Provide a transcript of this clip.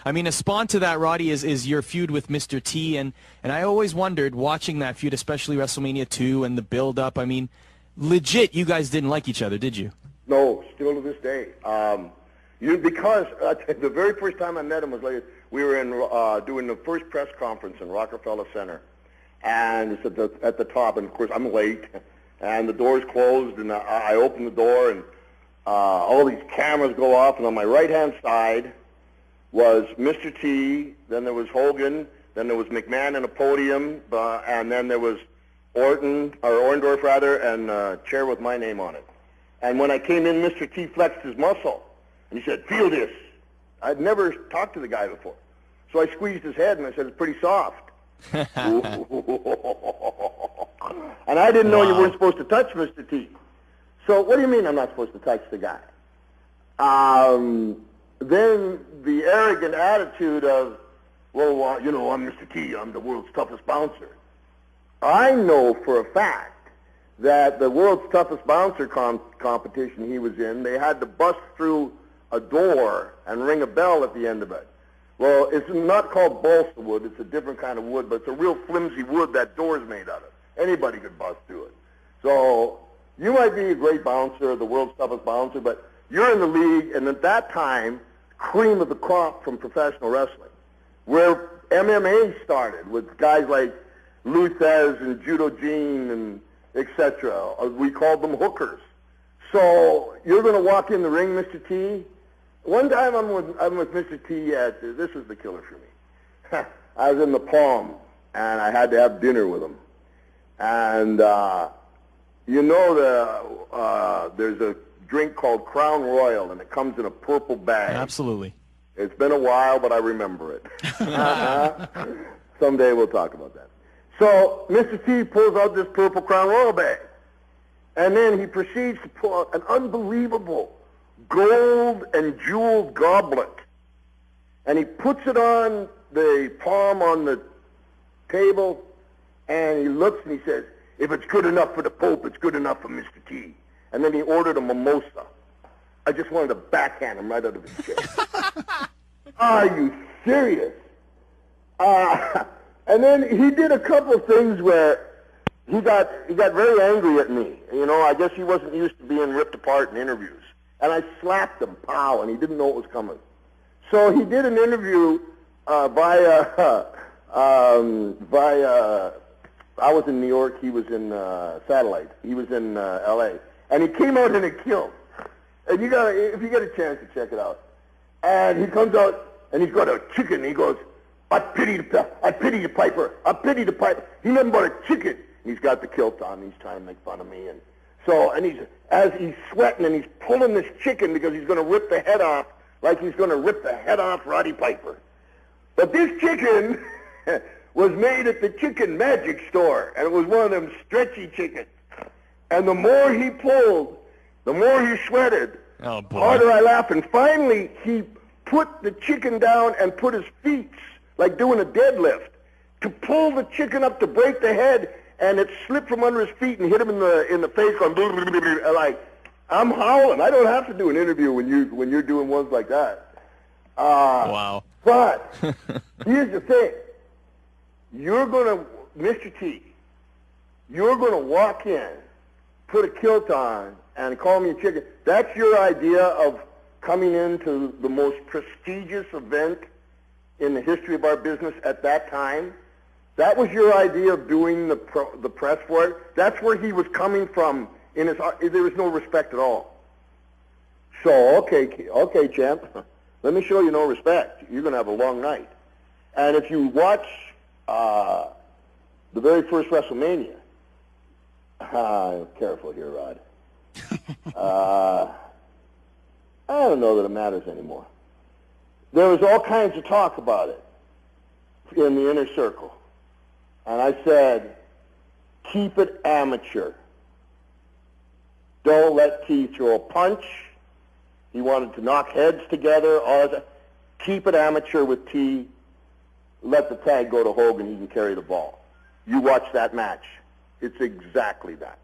I mean, a spawn to that, Roddy, is your feud with Mr. T, and I always wondered, watching that feud, especially WrestleMania 2 and the build-up, I mean, legit, you guys didn't like each other, did you? No, still to this day. Because the very first time I met him was like, we were in doing the first press conference in Rockefeller Center, and it's at the top, and of course I'm late, and the door's closed, and I open the door, and all these cameras go off, and on my right-hand side was Mr. T, then there was Hogan, then there was McMahon in a podium, and then there was Orndorff rather, and a chair with my name on it. And when I came in, Mr. T flexed his muscle, and he said, "Feel this." I'd never talked to the guy before. So I squeezed his head, and I said, "It's pretty soft." And I didn't know you weren't supposed to touch Mr. T. So what do you mean I'm not supposed to touch the guy? Then the arrogant attitude of, well, you know, I'm Mr. T. I'm the world's toughest bouncer. I know for a fact that the world's toughest bouncer competition he was in, they had to bust through a door and ring a bell at the end of it. Well, it's not called balsa wood. It's a different kind of wood, but it's a real flimsy wood that door's made out of. Anybody could bust through it. So you might be a great bouncer, the world's toughest bouncer, but you're in the league, and at that time, cream of the crop from professional wrestling, where MMA started with guys like Luthez and Judo Gene and etc. We called them hookers. So you're going to walk in the ring, Mr. T. One time I'm with Mr. T. This is the killer for me. I was in the Palm, and I had to have dinner with him. And you know there's a drink called Crown Royal, and it comes in a purple bag. Absolutely. It's been a while, but I remember it. Someday we'll talk about that. So Mr. T pulls out this purple Crown Royal bag, and then he proceeds to pull out an unbelievable gold and jeweled goblet, and he puts it on the palm on the table, and he looks and he says, "If it's good enough for the Pope, it's good enough for Mr. T." And then he ordered a mimosa. I just wanted to backhand him right out of his chair. Are you serious? And then he did a couple of things where he got very angry at me. You know, I guess he wasn't used to being ripped apart in interviews. And I slapped him, pow, and he didn't know it was coming. So he did an interview via I was in New York, he was in Satellite. He was in L.A. And he came out in a kilt. And if you get a chance to check it out. And he comes out, and he's got a chicken, and he goes, I pity you, Piper. I pity the Piper. He nothing but a chicken. And he's got the kilt on, and he's trying to make fun of me. And as he's sweating, and he's pulling this chicken because he's going to rip the head off, like he's going to rip the head off Roddy Piper. But this chicken was made at the Chicken Magic store, and it was one of them stretchy chickens. And the more he pulled, the more he sweated. Oh, boy. The harder I laughed. And finally, he put the chicken down and put his feet, like doing a deadlift, to pull the chicken up to break the head, and it slipped from under his feet and hit him in the face, going like, I'm howling. I don't have to do an interview when you're doing ones like that. Wow. But here's the thing. Mr. T, you're going to walk in, put a kilt on, and call me a chicken. That's your idea of coming into the most prestigious event in the history of our business at that time? That was your idea of doing the press for it? That's where he was coming from. There was no respect at all. So, okay, champ, let me show you no respect. You're going to have a long night. And if you watch the very first WrestleMania, careful here, Rod. I don't know that it matters anymore. There was all kinds of talk about it in the inner circle. And I said, keep it amateur. Don't let T throw a punch. He wanted to knock heads together. All that. Keep it amateur with T. Let the tag go to Hogan. He can carry the ball. You watch that match. It's exactly that.